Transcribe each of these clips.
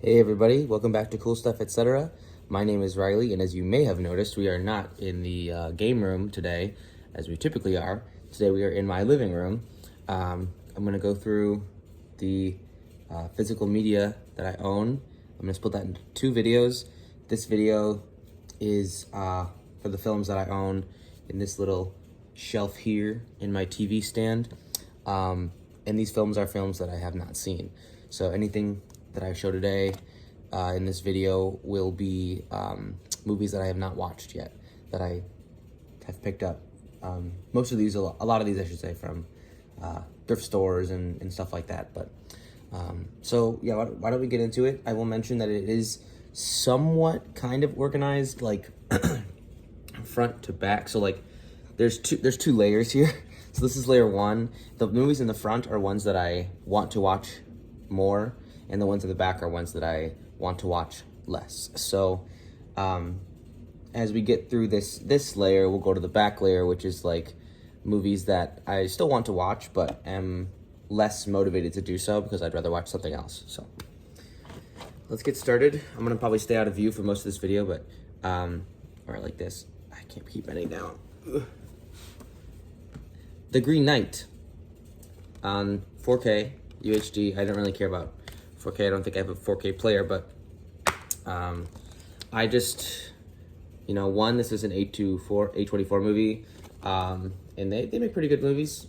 Hey everybody, welcome back to Cool Stuff Etc. My name is Riley, and as you may have noticed, we are not in the game room today, as we typically are. Today we are in my living room. I'm going to go through the physical media that I own. I'm going to split that into two videos. This video is for the films that I own in this little shelf here in my TV stand. And these films are films that I have not seen. So anything that I show today in this video will be movies that I have not watched yet, that I have picked up. Most of these, a lot of these I should say, from thrift stores and stuff like that. But so yeah, why don't we get into it? I will mention that it is somewhat kind of organized, like front to back. So like there's two layers here. So this is layer one. The movies in the front are ones that I want to watch more, and the ones in the back are ones that I want to watch less. So as we get through this layer, we'll go to the back layer, which is like movies that I still want to watch, but am less motivated to do so because I'd rather watch something else. So let's get started. I'm gonna probably stay out of view for most of this video, but or like this. I can't keep bending down. Ugh. The Green Knight on 4K UHD. I don't really care about 4K. I don't think I have a 4K player, but I just, one, this is an A24 movie, and they make pretty good movies.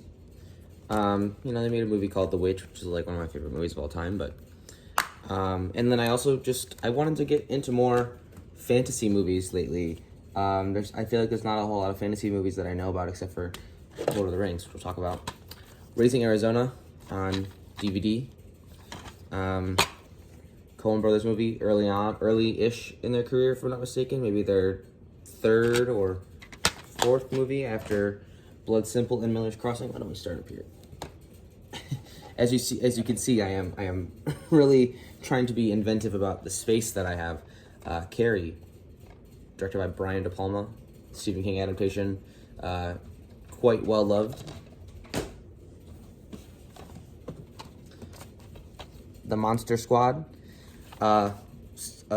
They made a movie called The Witch, which is like one of my favorite movies of all time, but and then I also I wanted to get into more fantasy movies lately. I feel like there's not a whole lot of fantasy movies that I know about except for Lord of the Rings, which we'll talk about. Raising Arizona on DVD. Coen Brothers movie, early-ish in their career, if I'm not mistaken. Maybe their third or fourth movie after Blood Simple and Miller's Crossing. Why don't we start up here? As you can see, I am really trying to be inventive about the space that I have. Carrie, directed by Brian De Palma, Stephen King adaptation, quite well loved. The Monster Squad, a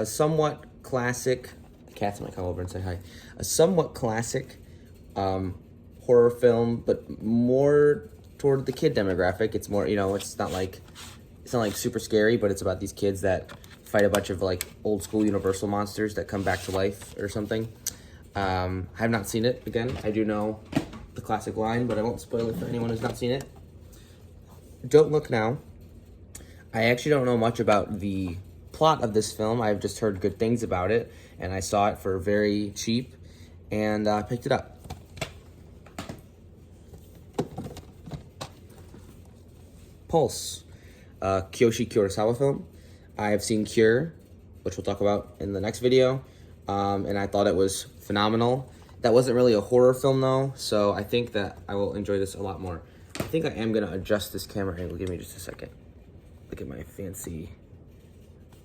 somewhat classic. The cats might come over and say hi. A somewhat classic horror film, but more toward the kid demographic. It's more, it's not like super scary, but it's about these kids that fight a bunch of like old school Universal monsters that come back to life or something. I have not seen it. Again, I do know the classic line, but I won't spoil it for anyone who's not seen it. Don't Look Now. I actually don't know much about the plot of this film. I've just heard good things about it, and I saw it for very cheap, and picked it up. Pulse, Kiyoshi Kurosawa film. I have seen Cure, which we'll talk about in the next video, and I thought it was phenomenal. That wasn't really a horror film though, so I think that I will enjoy this a lot more. I think I am gonna adjust this camera angle. Give me just a second. Look at my fancy,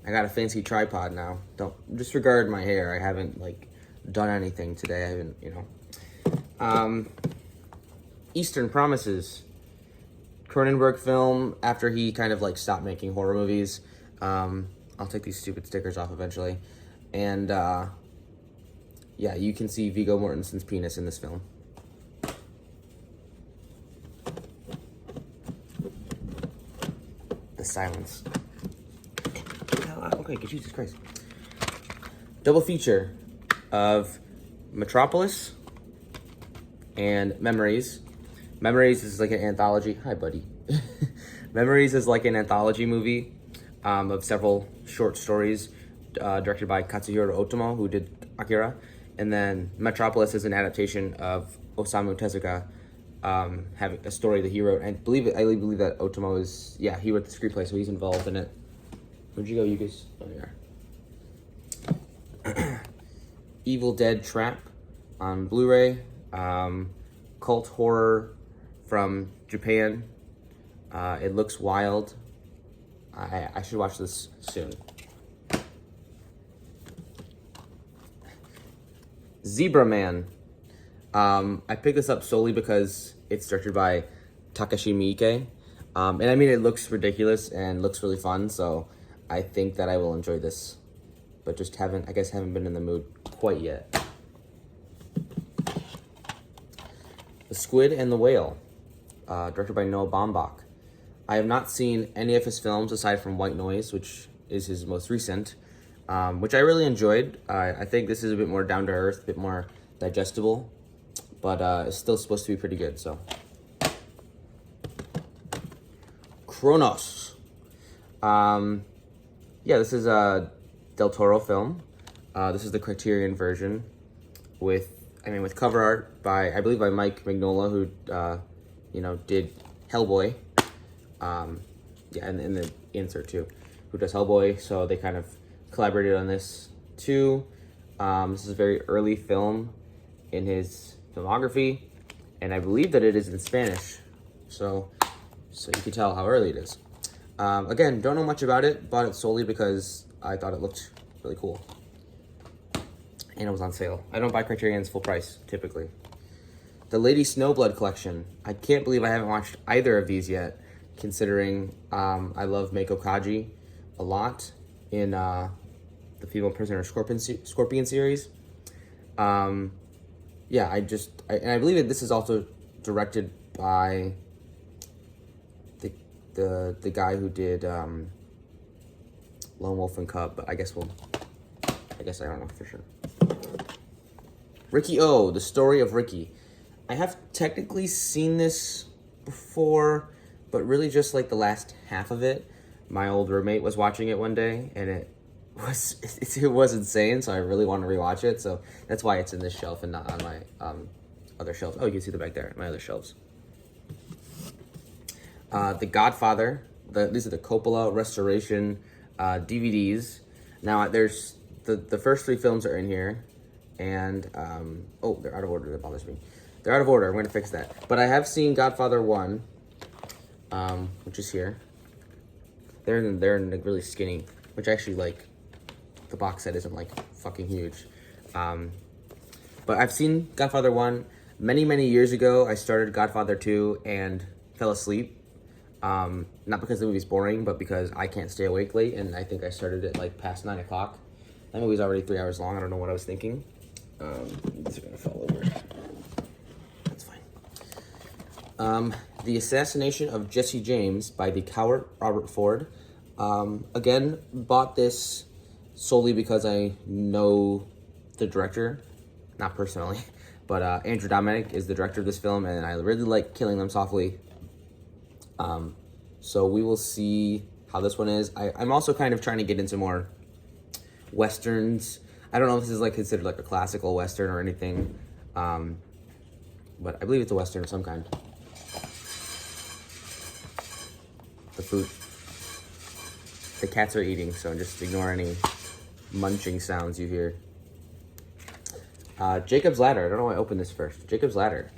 I got a fancy tripod now. Don't disregard my hair. I haven't done anything today. I haven't, Eastern Promises, Cronenberg film after he kind of stopped making horror movies. I'll take these stupid stickers off eventually. And yeah, you can see Viggo Mortensen's penis in this film. The silence. Okay, Jesus Christ. Double feature of Metropolis and Memories. Memories is like an anthology. Hi, buddy. Memories is like an anthology movie of several short stories directed by Katsuhiro Otomo, who did Akira. And then Metropolis is an adaptation of Osamu Tezuka, having a story that he wrote. I believe that Otomo is, he wrote the screenplay, so he's involved in it. Where'd you go, you guys? Oh, you are. Evil Dead Trap on Blu-ray. Cult horror from Japan. It looks wild. I should watch this soon. Zebra Man. I picked this up solely because it's directed by Takashi Miike. And I mean, it looks ridiculous and looks really fun, so I think that I will enjoy this, but just haven't been in the mood quite yet. The Squid and the Whale, directed by Noah Baumbach. I have not seen any of his films aside from White Noise, which is his most recent, which I really enjoyed. I think this is a bit more down to earth, a bit more digestible, but it's still supposed to be pretty good. So, Kronos. Yeah, this is a Del Toro film. This is the Criterion version with cover art by, I believe, by Mike Mignola, who, did Hellboy. Yeah, and in the insert too, who does Hellboy. So they kind of collaborated on this too. This is a very early film in his filmography, and I believe that it is in Spanish. So you can tell how early it is. Again, don't know much about it. Bought it solely because I thought it looked really cool. And it was on sale. I don't buy Criterion's full price, typically. The Lady Snowblood collection. I can't believe I haven't watched either of these yet, considering I love Meiko Kaji a lot in the Female Prisoner Scorpion series. Yeah, and I believe that this is also directed by the guy who did Lone Wolf and Cub, but I guess I don't know for sure. Ricky O, The Story of Ricky. I have technically seen this before, but really just like the last half of it. My old roommate was watching it one day, and it was insane, so I really want to rewatch it. So that's why it's in this shelf and not on my other shelves. Oh, you can see the back there, my other shelves. The Godfather. These are the Coppola Restoration DVDs. Now, there's the first three films are in here, and oh, they're out of order. That bothers me. They're out of order. I'm going to fix that. But I have seen Godfather 1, which is here. They're in like really skinny, which I actually like. The box set isn't like fucking huge. But I've seen Godfather 1 many years ago. I started Godfather 2 and fell asleep. Not because the movie's boring, but because I can't stay awake late, and I think I started it like past 9 o'clock. That movie's already 3 hours long. I don't know what I was thinking. These are gonna fall over. That's fine. The Assassination of Jesse James by the coward Robert Ford. Again, bought this solely because I know the director, not personally, but Andrew Dominic is the director of this film, and I really like Killing Them Softly. So we will see how this one is. I'm also kind of trying to get into more Westerns. I don't know if this is like considered like a classical Western or anything, but I believe it's a Western of some kind. The food. The cats are eating, so just ignore any munching sounds you hear. Jacob's Ladder. I don't know why I opened this first. Jacob's Ladder.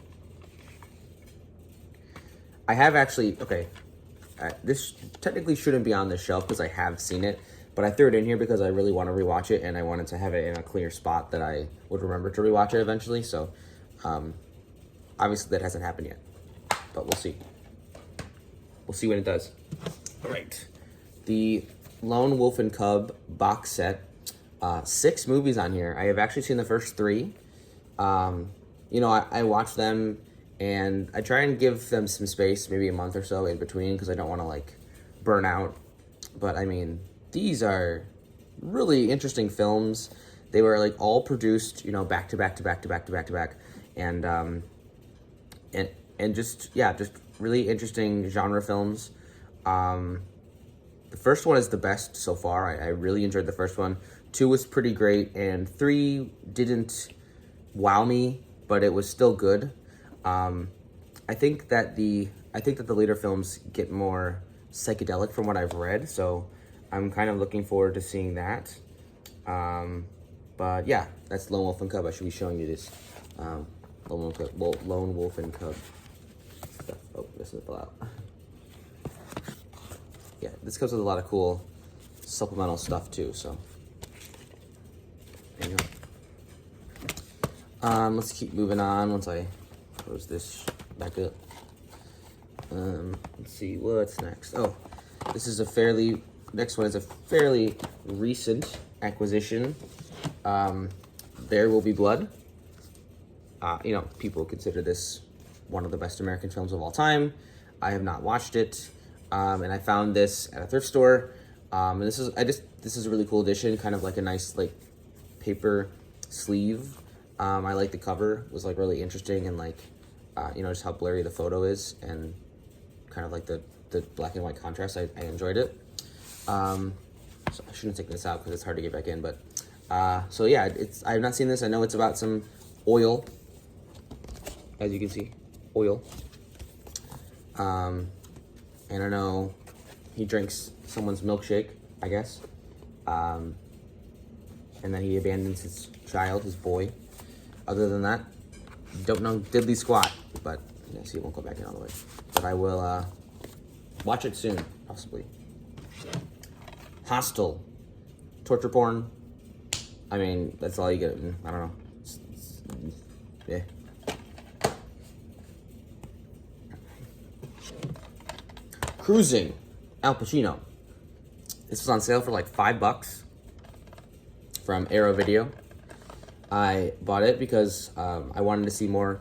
I have actually, okay, this technically shouldn't be on this shelf because I have seen it, but I threw it in here because I really want to rewatch it, and I wanted to have it in a clear spot that I would remember to rewatch it eventually, so obviously that hasn't happened yet, but we'll see. We'll see when it does. All right. The Lone Wolf and Cub box set. 6 movies on here. I have actually seen the first 3. I watched them, and I try and give them some space, maybe a month or so in between, because I don't want to like burn out. But I mean, these are really interesting films. They were like all produced, back to back, and just really interesting genre films. The first one is the best so far. I really enjoyed the first one. 2 was pretty great, and 3 didn't wow me, but it was still good. I think that the later films get more psychedelic from what I've read, so I'm kind of looking forward to seeing that. But yeah, that's Lone Wolf and Cub. I should be showing you this. Lone Wolf and Cub stuff. Oh, this is fell out. Yeah, this comes with a lot of cool supplemental stuff too, so there you go. Let's keep moving on once I close this back up. Let's see what's next. Oh, this is a fairly next one is a fairly recent acquisition. There Will Be Blood. You know, people consider this one of the best American films of all time. I have not watched it, and I found this at a thrift store. And this is a really cool edition, kind of like a nice like paper sleeve. I like the cover; it was like really interesting, and like you know, just how blurry the photo is, and kind of like the black and white contrast. I enjoyed it. So I shouldn't take this out because it's hard to get back in, but so yeah, I have not seen this. I know it's about some oil, as you can see, oil. And I know he drinks someone's milkshake, I guess. And then he abandons his child, his boy. Other than that, don't know diddly squat, but you know, see, it won't go back in all the way. But I will watch it soon, possibly. Hostel, torture porn. I mean, that's all you get. I don't know. Yeah. Cruising, Al Pacino. This was on sale for like $5 from Arrow Video. I bought it because I wanted to see more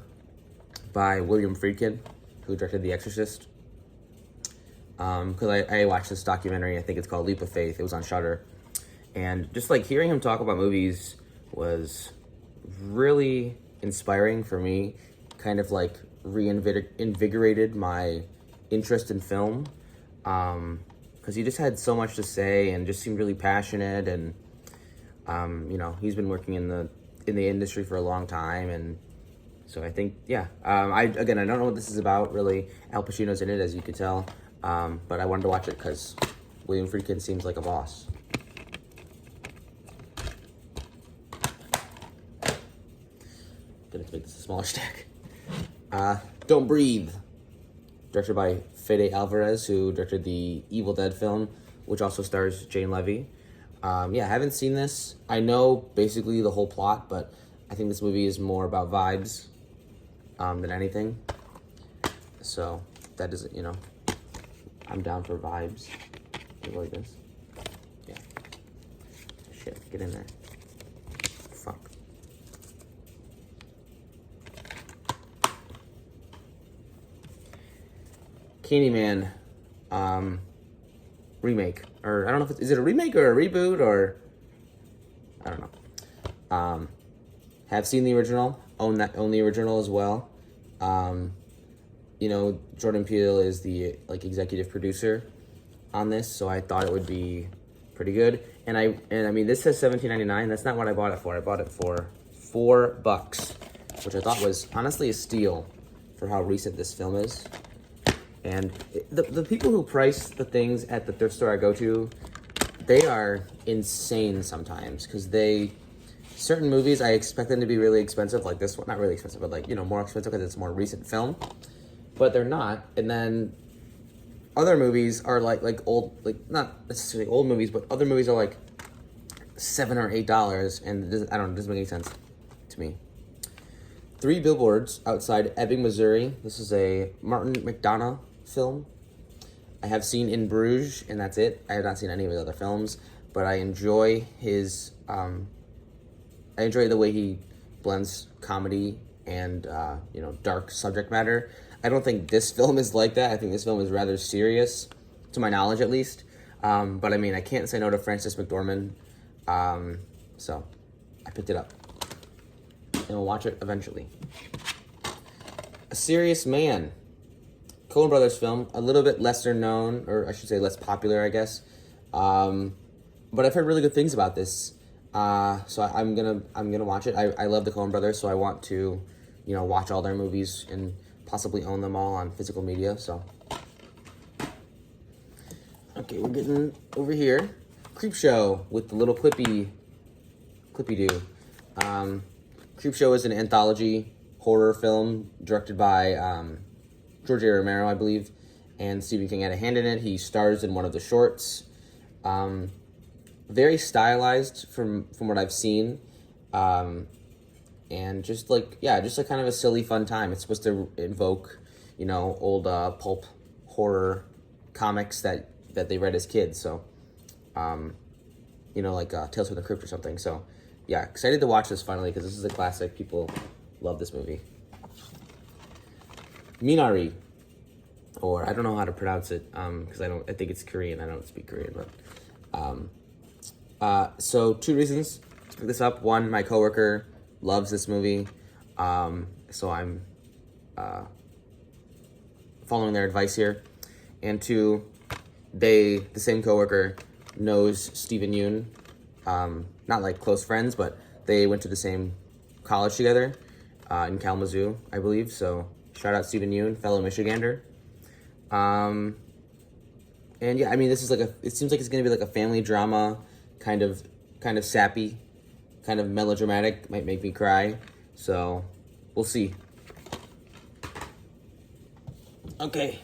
by William Friedkin, who directed The Exorcist. Because I watched this documentary, I think it's called Leap of Faith. It was on Shudder. And just like hearing him talk about movies was really inspiring for me. Kind of like reinvigorated my interest in film. Because he just had so much to say and just seemed really passionate. And, you know, he's been working in the industry for a long time. And so I think, yeah. I don't know what this is about, really. Al Pacino's in it, as you could tell. But I wanted to watch it because William Friedkin seems like a boss. Gonna make this a smaller stack. Don't Breathe, directed by Fede Alvarez, who directed the Evil Dead film, which also stars Jane Levy. Yeah, I haven't seen this. I know basically the whole plot, but I think this movie is more about vibes than anything. So that doesn't, you know, I'm down for vibes. You like this? Yeah. Shit, get in there. Fuck. Candyman remake, or I don't know if is it a remake or a reboot, or I don't know. Have seen the original, own the original as well. You know, Jordan Peele is the like executive producer on this, so I thought it would be pretty good. And I mean, this says $17.99. That's not what I bought it for. I bought it for $4, which I thought was honestly a steal for how recent this film is. And the people who price the things at the thrift store I go to, they are insane sometimes, because certain movies, I expect them to be really expensive, like this one, not really expensive, but like, you know, more expensive because it's a more recent film, but they're not. And then other movies are like old, like not necessarily old movies, but other movies are like $7 or $8, and I don't know, it doesn't make any sense to me. 3 Billboards Outside Ebbing, Missouri. This is a Martin McDonagh film. I have seen In Bruges, and that's it. I have not seen any of his other films, but I enjoy his, I enjoy the way he blends comedy and, you know, dark subject matter. I don't think this film is like that. I think this film is rather serious, to my knowledge at least. But I mean, I can't say no to Frances McDormand. So I picked it up. And we'll watch it eventually. A Serious Man. Coen Brothers film, a little bit lesser known, or I should say less popular, I guess. But I've heard really good things about this. So I'm gonna watch it. I love the Coen Brothers, so I want to, you know, watch all their movies and possibly own them all on physical media. So okay, we're getting over here. Creepshow with the little clippy do. Creepshow is an anthology horror film directed by George A. Romero, I believe, and Stephen King had a hand in it. He stars in one of the shorts. Very stylized from what I've seen, and just like kind of a silly, fun time. It's supposed to invoke, you know, old pulp horror comics that they read as kids. So you know, like Tales from the Crypt or something. So, yeah, excited to watch this finally because this is a classic. People love this movie. Minari, or I don't know how to pronounce it because I think it's Korean. I don't speak Korean, but so 2 reasons to pick this up. One, my coworker loves this movie, so I'm following their advice here. And 2, the same coworker knows Steven Yeun, not like close friends, but they went to the same college together in Kalamazoo, I believe. So shout out Steven Yeun, fellow Michigander. And yeah, I mean, this is it seems like it's gonna be like a family drama, kind of sappy, kind of melodramatic, might make me cry. So we'll see. Okay,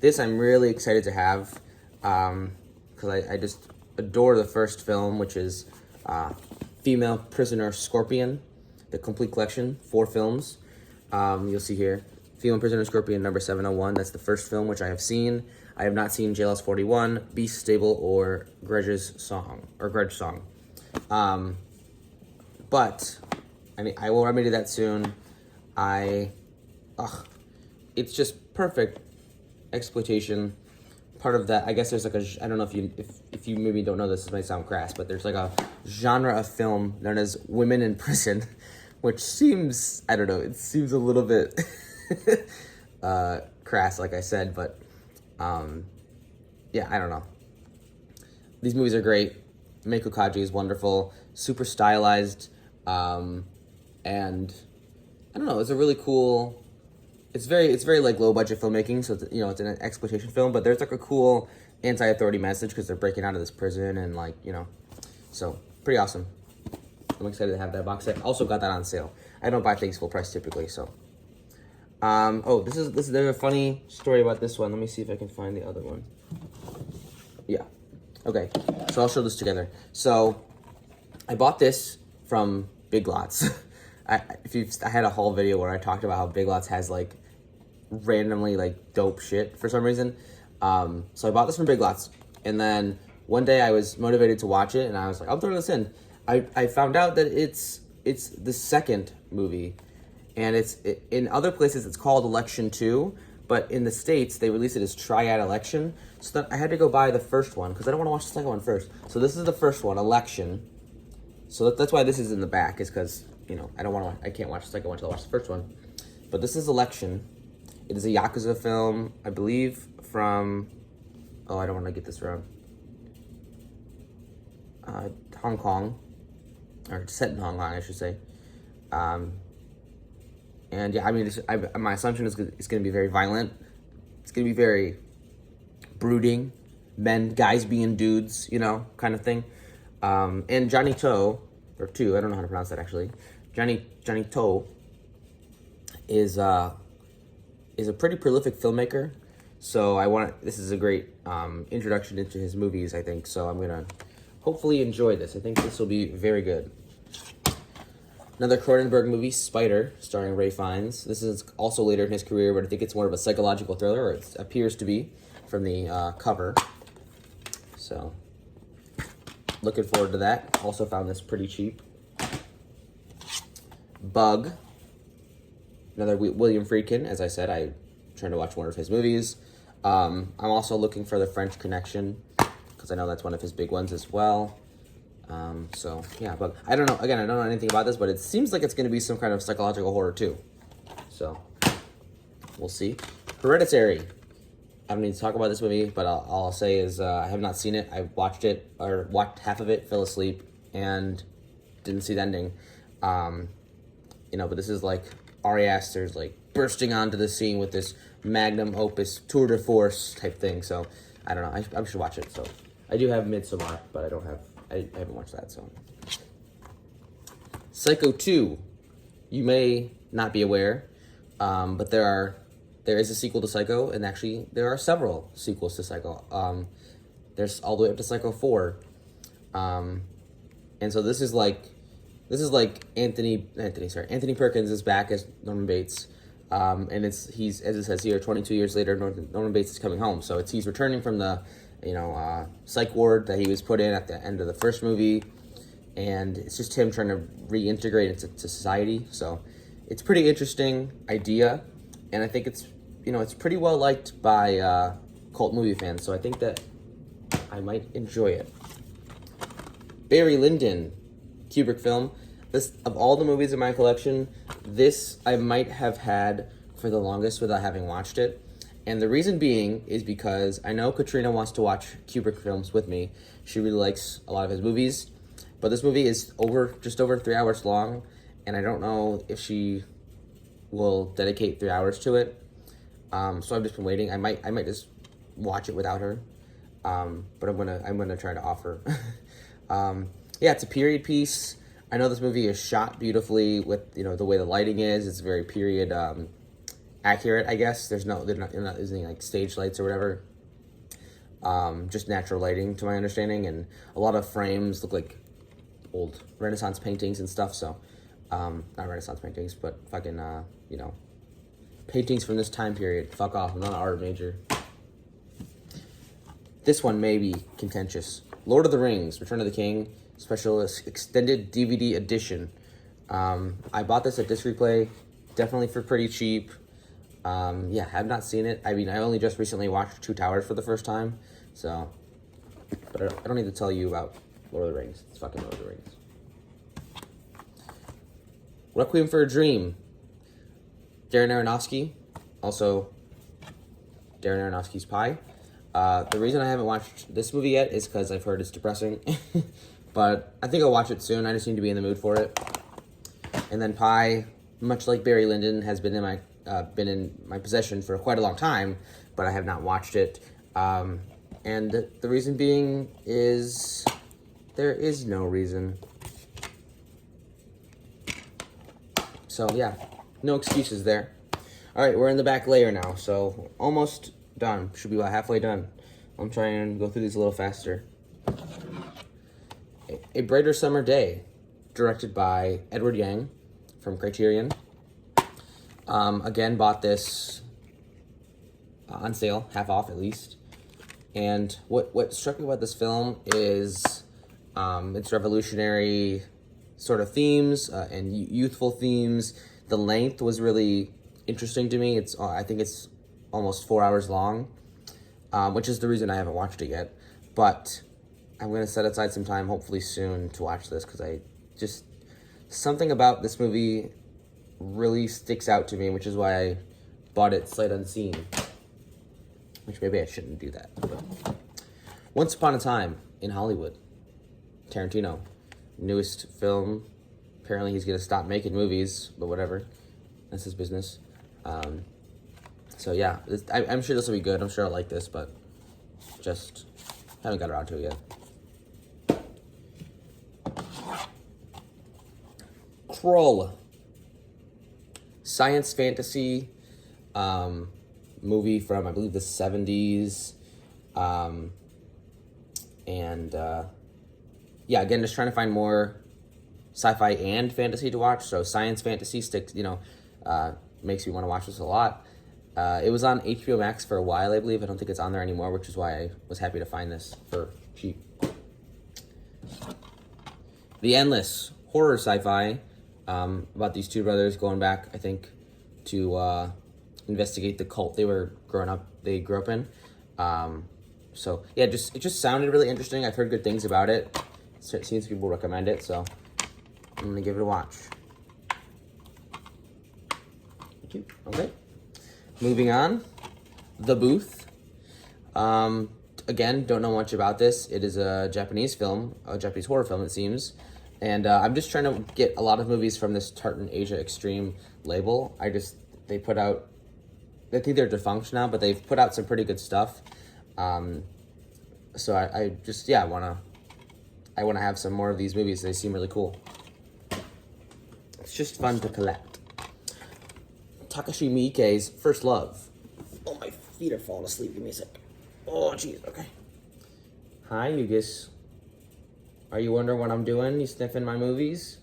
this I'm really excited to have, because I just adore the first film, which is Female Prisoner Scorpion, the complete collection, 4 films. You'll see here, Female Prisoner Scorpion number 701. That's the first film, which I have seen. I have not seen Jailhouse 41, Beast Stable, or Grudge Song. But I mean, I will remedy that soon. It's just perfect exploitation. Part of that, I guess there's like I don't know if you maybe don't know this might sound crass, but there's like a genre of film known as women in prison, which seems, I don't know, it seems a little bit crass, like I said, but yeah, I don't know. These movies are great. Meiko Kaji is wonderful, super stylized, and I don't know, it's a really cool. It's very like low budget filmmaking, so it's, you know, it's an exploitation film, but there's like a cool anti-authority message because they're breaking out of this prison and like, you know, so pretty awesome. I'm excited to have that box set. Also got that on sale. I don't buy things full price typically, so. Oh, there's a funny story about this one. Let me see if I can find the other one. Yeah. Okay, so I'll show this together. So I bought this from Big Lots. I had a whole video where I talked about how Big Lots has like randomly like dope shit for some reason. So I bought this from Big Lots, and then one day I was motivated to watch it, and I was like, I'll throw this in. I found out that it's the second movie, and in other places it's called Election 2, but in the States they release it as Triad Election. So then I had to go buy the first one because I don't want to watch the second one first. So this is the first one, Election. So that's why this is in the back, is because, you know, I can't watch the second one until I watch the first one. But this is Election. It is a Yakuza film, I believe, from, oh, I don't want to get this wrong. Hong Kong, or set in Hong Kong, I should say. And yeah, I mean, my assumption is it's going to be very violent. It's going to be very brooding, guys being dudes, you know, kind of thing. And Johnny To, or Tu, I don't know how to pronounce that actually. Johnny To is a pretty prolific filmmaker, so this is a great introduction into his movies, I think. So I'm gonna hopefully enjoy this. I think this will be very good. Another Cronenberg movie, Spider, starring Ray Fiennes. This is also later in his career, but I think it's more of a psychological thriller, or it appears to be from the cover. So looking forward to that. Also found this pretty cheap. Bug, another William Friedkin. As I said, I'm trying to watch one of his movies. I'm also looking for The French Connection, because I know that's one of his big ones as well. So yeah, Bug. I don't know. Again, I don't know anything about this, but it seems like it's going to be some kind of psychological horror too. So we'll see. Hereditary. I don't need to talk about this movie, but all I'll say is I have not seen it. I watched half of it, fell asleep, and didn't see the ending. You know, but this is like Ari Aster's like bursting onto the scene with this magnum opus tour de force type thing. So I don't know. I should watch it. So I do have Midsommar, but I haven't watched that. So Psycho 2, you may not be aware, but there is a sequel to Psycho, and actually there are several sequels to Psycho. There's all the way up to Psycho 4, and so this is like Anthony Perkins is back as Norman Bates, and he's, as it says here, 22 years later, Norman Bates is coming home. So he's returning from the psych ward that he was put in at the end of the first movie, and it's just him trying to reintegrate into society. So it's a pretty interesting idea, and I think it's pretty well liked by cult movie fans. So I think that I might enjoy it. Barry Lyndon, Kubrick film. This, of all the movies in my collection, this I might have had for the longest without having watched it. And the reason being is because I know Katrina wants to watch Kubrick films with me. She really likes a lot of his movies. But this movie is just over 3 hours long, and I don't know if she will dedicate 3 hours to it. So I've just been waiting. I might just watch it without her. But I'm gonna try to offer. Yeah, it's a period piece. I know this movie is shot beautifully with the way the lighting is. It's very period accurate, I guess. They're not using like stage lights or whatever. Just natural lighting, to my understanding, and a lot of frames look like old Renaissance paintings and stuff. So, not Renaissance paintings, but fucking paintings from this time period. Fuck off, I'm not an art major. This one may be contentious. Lord of the Rings, Return of the King, special extended DVD edition. I bought this at Disc Replay, definitely for pretty cheap. Yeah, have not seen it. I mean, I only just recently watched Two Towers for the first time, so. But I don't need to tell you about Lord of the Rings. It's fucking Lord of the Rings. Requiem for a Dream. Darren Aronofsky, also Darren Aronofsky's Pi. The reason I haven't watched this movie yet is because I've heard it's depressing. But I think I'll watch it soon. I just need to be in the mood for it. And then Pi, much like Barry Lyndon, has been in my possession for quite a long time, but I have not watched it. And the reason being is there is no reason. So yeah, no excuses there. All right, we're in the back layer now, so almost done. Should be about halfway done. I'm trying to go through these a little faster. A Brighter Summer Day, directed by Edward Yang from Criterion. Again, bought this on sale, half off at least. And what struck me about this film is its revolutionary sort of themes and youthful themes. The length was really interesting to me. I think it's almost 4 hours long, which is the reason I haven't watched it yet. But I'm going to set aside some time, hopefully soon, to watch this, because something about this movie really sticks out to me, which is why I bought it sight unseen. Which maybe I shouldn't do that. But Once Upon a Time in Hollywood. Tarantino. Newest film. Apparently he's going to stop making movies, but whatever. That's his business. So yeah, I'm sure this will be good. I'm sure I'll like this, but just haven't got around to it yet. Krull. Science fantasy movie from, I believe, the 70s. Yeah, again, just trying to find more sci-fi and fantasy to watch. So science fantasy makes me want to watch this a lot. It was on HBO Max for a while, I believe. I don't think it's on there anymore, which is why I was happy to find this for cheap. The Endless, horror sci-fi, about these two brothers going back, I think, to investigate the cult they grew up in. So yeah, it just sounded really interesting. I've heard good things about it. It seems people recommend it, so I'm gonna give it a watch. Thank you. Okay. Moving on. The Booth. Again, don't know much about this. It is a Japanese film, a Japanese horror film, it seems. And I'm just trying to get a lot of movies from this Tartan Asia Extreme label. They put out, I think they're defunct now, but they've put out some pretty good stuff. So I want to have some more of these movies. They seem really cool. It's just fun to collect. Takashi Miike's First Love. Oh, my feet are falling asleep. Give me a sec. Oh, jeez. Okay. Hi, Yugis. Are you wondering what I'm doing? You sniffing my movies?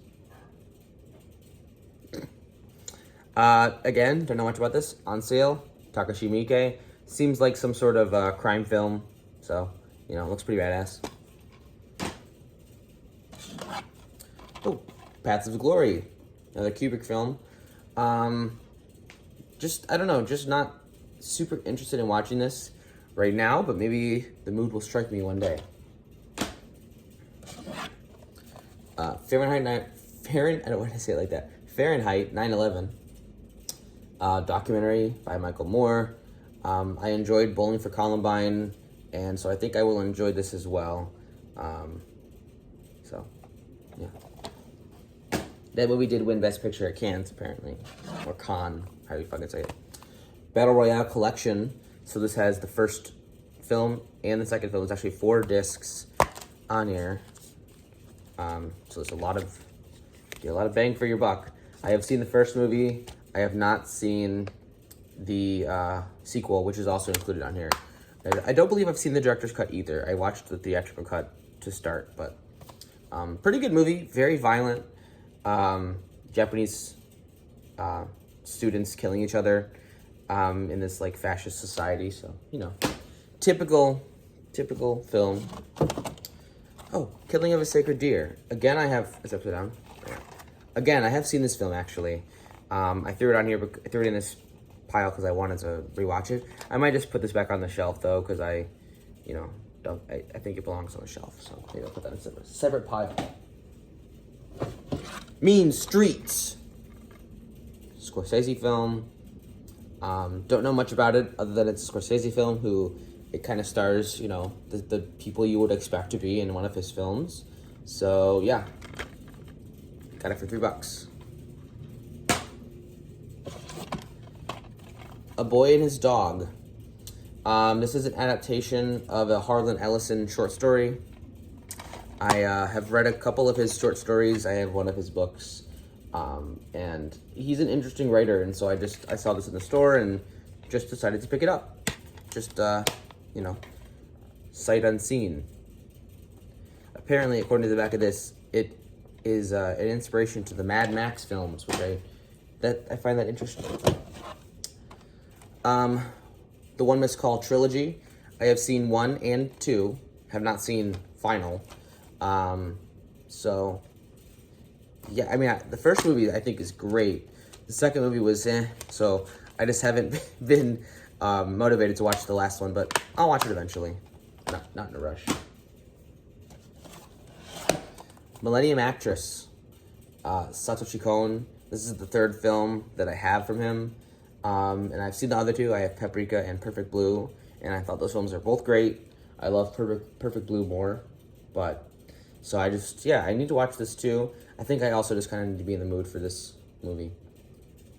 Again, don't know much about this. On sale. Takashi Miike. Seems like some sort of crime film. So, You know, it looks pretty badass. Oh, Paths of Glory, another Kubrick film. Just, I don't know, just not super interested in watching this right now, but maybe the mood will strike me one day. Fahrenheit 9/11, documentary by Michael Moore. I enjoyed Bowling for Columbine, and so I think I will enjoy this as well. So, yeah. That movie did win Best Picture at Cannes, apparently. Or Cannes, how do you fucking say it. Battle Royale Collection. So this has the first film and the second film. It's actually 4 discs on here. So there's a lot of bang for your buck. I have seen the first movie. I have not seen the sequel, which is also included on here. I don't believe I've seen the director's cut either. I watched the theatrical cut to start, but pretty good movie. Very violent. Japanese students killing each other in this like fascist society. So, you know, typical film. Oh, Killing of a Sacred Deer. Again, I have, it's upside down. Again, I have seen this film actually. I threw it on here, but I threw it in this pile because I wanted to rewatch it. I might just put this back on the shelf though, because I think it belongs on the shelf. So maybe I'll put that in a separate pile. Mean Streets. Scorsese film. Don't know much about it other than it's a Scorsese film who it kind of stars, you know, the people you would expect to be in one of his films. So yeah, got it for $3. A Boy and His Dog. This is an adaptation of a Harlan Ellison short story. I have read a couple of his short stories. I have one of his books, and he's an interesting writer. And so I saw this in the store and just decided to pick it up. Just you know, sight unseen. Apparently, according to the back of this, it is an inspiration to the Mad Max films, which I find that interesting. The One Missed Call trilogy. I have seen 1 and 2. Have not seen Final. So, yeah, I mean, the first movie I think is great. The second movie was so I just haven't been motivated to watch the last one, but I'll watch it eventually. Not in a rush. Millennium Actress, Satoshi Kon. This is the 3rd film that I have from him. And I've seen the other 2. I have Paprika and Perfect Blue, and I thought those films are both great. I love Perfect Blue more, but so I need to watch this too. I think I also just kind of need to be in the mood for this movie.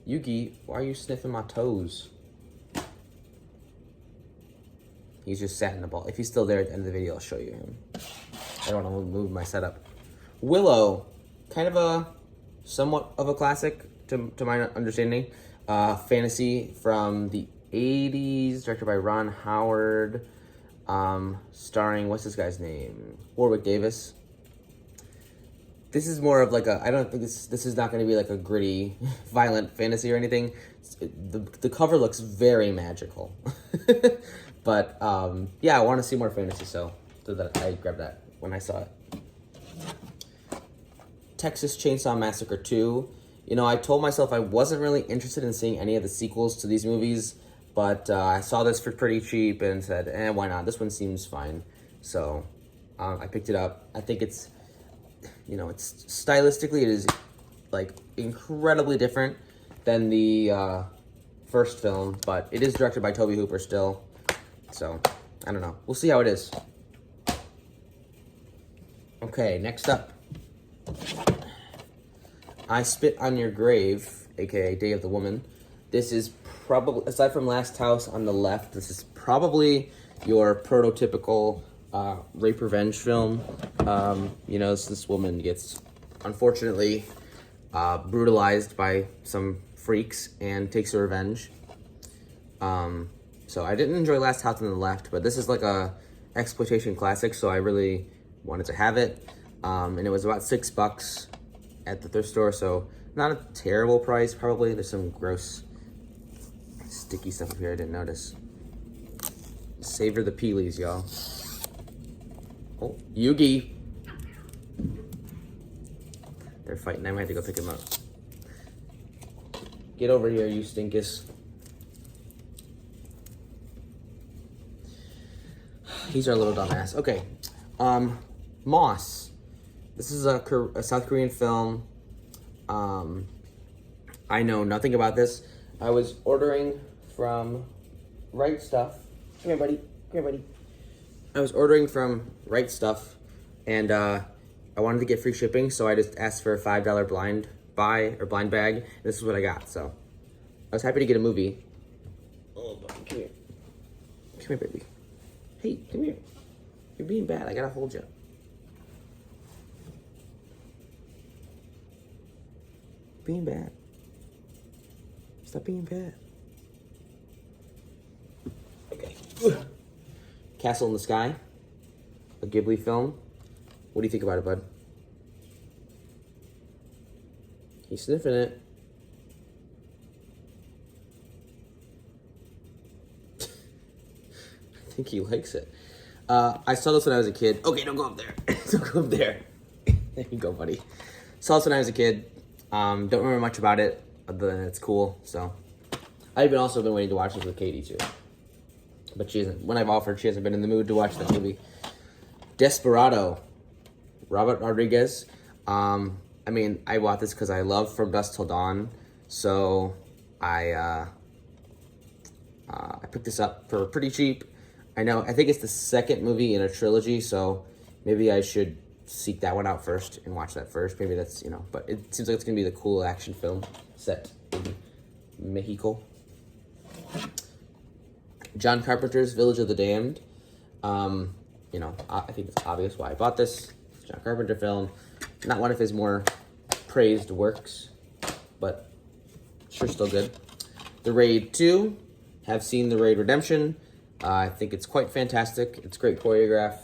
Yugi, why are you sniffing my toes? He's just sat in the ball. If he's still there at the end of the video, I'll show you him. I don't want to move my setup. Willow, kind of a somewhat of a classic to my understanding. Fantasy from the 80s, directed by Ron Howard, starring, what's this guy's name? Warwick Davis. This is more of like I don't think this is not going to be like a gritty, violent fantasy or anything. The cover looks very magical. But, yeah, I want to see more fantasy, so that I grabbed that when I saw it. Texas Chainsaw Massacre 2. You know, I told myself I wasn't really interested in seeing any of the sequels to these movies, but I saw this for pretty cheap and said, why not? This one seems fine. So I picked it up. I think it's, you know, it's stylistically, it is like incredibly different than the first film, but it is directed by Tobe Hooper still. So I don't know. We'll see how it is. Okay, next up. I Spit on Your Grave, aka Day of the Woman. This is probably, aside from Last House on the left, this is probably your prototypical rape revenge film. You know, this woman gets, unfortunately, brutalized by some freaks and takes her revenge. So I didn't enjoy Last House on the left, but this is like a exploitation classic, so I really wanted to have it. And it was about $6 at the thrift store, so not a terrible price, probably. There's some gross sticky stuff up here I didn't notice. Savor the peelies, y'all. Oh, Yugi. They're fighting. I might have to go pick him up. Get over here, you stinkus. He's our little dumbass. Okay. Moss. This is a South Korean film. I know nothing about this. I was ordering from Right Stuff. Come here, buddy. Come here, buddy. I was ordering from Right Stuff, and I wanted to get free shipping, so I just asked for a $5 blind buy or blind bag. This is what I got. So I was happy to get a movie. Oh, buddy, come here. Come here, baby. Hey, come here. You're being bad. I gotta hold you. Being bad. Stop being bad. Okay. Castle in the Sky, a Ghibli film. What do you think about it, bud? He's sniffing it. I think he likes it. I saw this when I was a kid. Okay, don't go up there. Don't go up there. There you go, buddy. Saw this when I was a kid. Don't remember much about it, but it's cool. So I've also been waiting to watch this with Katie too. But she hasn't. When I've offered, she hasn't been in the mood to watch that movie. Desperado, Robert Rodriguez. I mean, I bought this because I love From Dusk Till Dawn, so I picked this up for pretty cheap. I think it's the second movie in a trilogy, so maybe I should seek that one out first and watch that first. Maybe that's, but it seems like it's gonna be the cool action film set in Mexico. John Carpenter's Village of the Damned. I think it's obvious why I bought this. John Carpenter film. Not one of his more praised works, but sure still good. The Raid 2. Have seen The Raid Redemption. I think it's quite fantastic. It's great choreograph,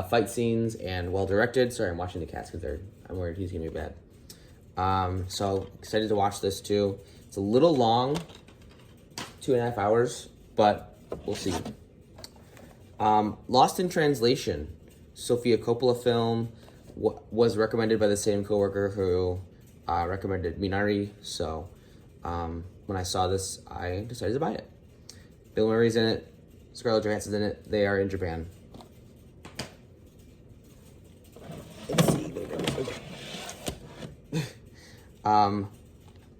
fight scenes, and well directed. Sorry, I'm watching the cats because I'm worried he's gonna be bad. So excited to watch this too. It's a little long, 2.5 hours, but we'll see. Lost in Translation, Sofia Coppola film, was recommended by the same coworker who recommended Minari. So when I saw this, I decided to buy it. Bill Murray's in it. Scarlett Johansson's in it. They are in Japan. Let's see.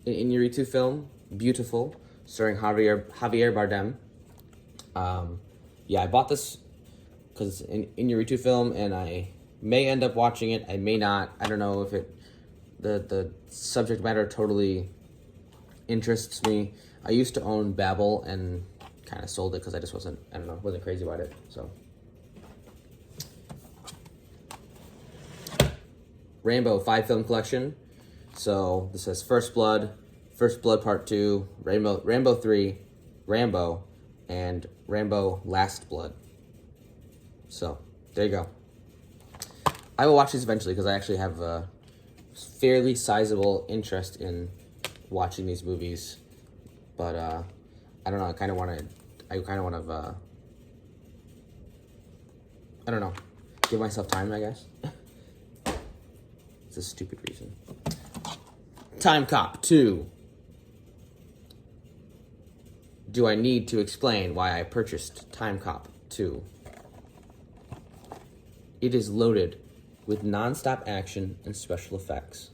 Iñárritu film, Beautiful, starring Javier Bardem. I bought this because it's an Iñárritu film, and I may end up watching it. I may not. I don't know if the subject matter totally interests me. I used to own Babel and kind of sold it because I just wasn't crazy about it. So Rambo 5 film collection. So this says First Blood Part 2, Rambo 3, Rambo, and Rambo Last Blood. So there you go. I will watch these eventually because I actually have a fairly sizable interest in watching these movies. But I don't know. I kind of want to give myself time, I guess. It's a stupid reason. Time Cop 2. Do I need to explain why I purchased Time Cop 2? It is loaded with non-stop action and special effects.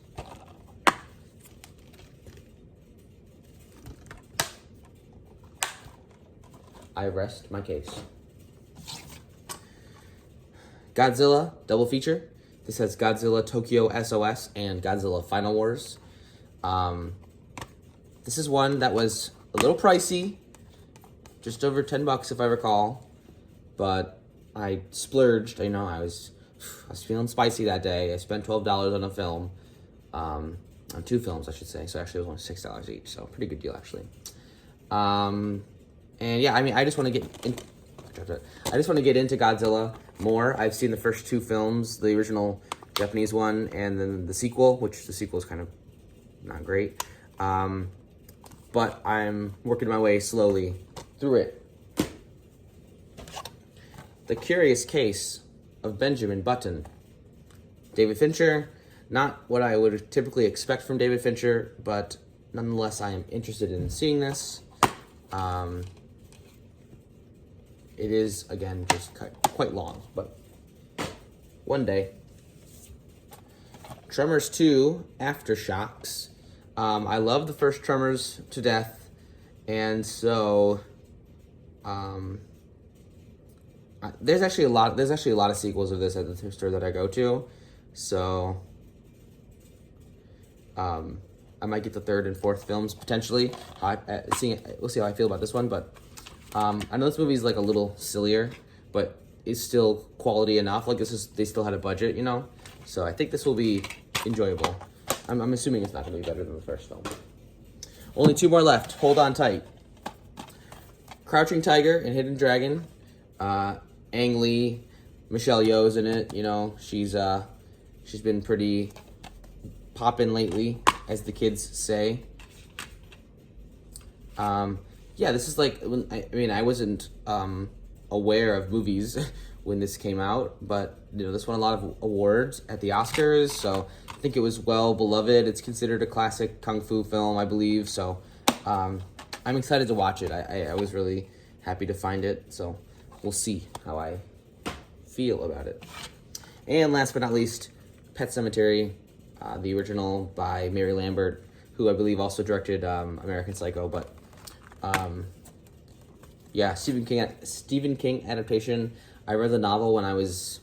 I rest my case. Godzilla double feature. This has Godzilla Tokyo SOS and Godzilla Final Wars. This is one that was a little pricey, just over $10 if I recall, but I splurged. I was feeling spicy that day. I spent $12 on a film, on 2 films, I should say. So actually, it was only $6 each. So pretty good deal, actually. And yeah, I just want to get into Godzilla more. I've seen the first 2 films, the original Japanese one, and then the sequel, which the sequel is kind of not great. But I'm working my way slowly through it. The Curious Case of Benjamin Button. David Fincher, not what I would typically expect from David Fincher, but nonetheless, I am interested in seeing this. It is, again, just quite long, but one day. Tremors 2, Aftershocks. I love the first Tremors to death, and so there's actually a lot of sequels of this at the thrift store that I go to, so I might get the third and fourth films potentially. We'll see how I feel about this one, but I know this movie is like a little sillier, but it's still quality enough. Like they still had a budget, you know. So I think this will be enjoyable. I'm assuming it's not going to be better than the first film. Only 2 more left. Hold on tight. Crouching Tiger and Hidden Dragon. Ang Lee, Michelle Yeoh's in it. You know, she's been pretty poppin' lately, as the kids say. Yeah, this is like, I wasn't aware of movies when this came out, but you know, this won a lot of awards at the Oscars, so I think it was well beloved. It's considered a classic kung fu film, I believe, so I'm excited to watch it. I was really happy to find it, so we'll see how I feel about it. And last but not least, Pet Sematary, the original by Mary Lambert, who I believe also directed American Psycho, but yeah, Stephen King adaptation. I read the novel when I was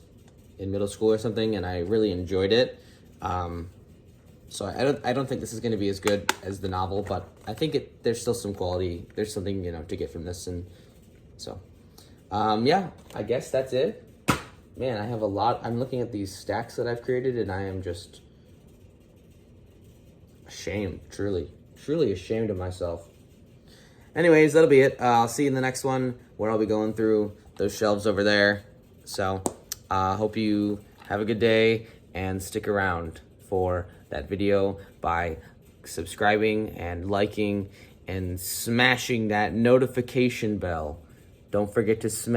in middle school or something, and I really enjoyed it. So I don't think this is going to be as good as the novel, but I think there's still some quality. There's something, you know, to get from this, and so yeah, I guess that's it. Man, I have a lot. I'm looking at these stacks that I've created, and I am just ashamed, truly ashamed of myself. Anyways, that'll be it. I'll see you in the next one, where I'll be going through those shelves over there. So, hope you have a good day, and stick around for that video by subscribing and liking and smashing that notification bell. Don't forget to smash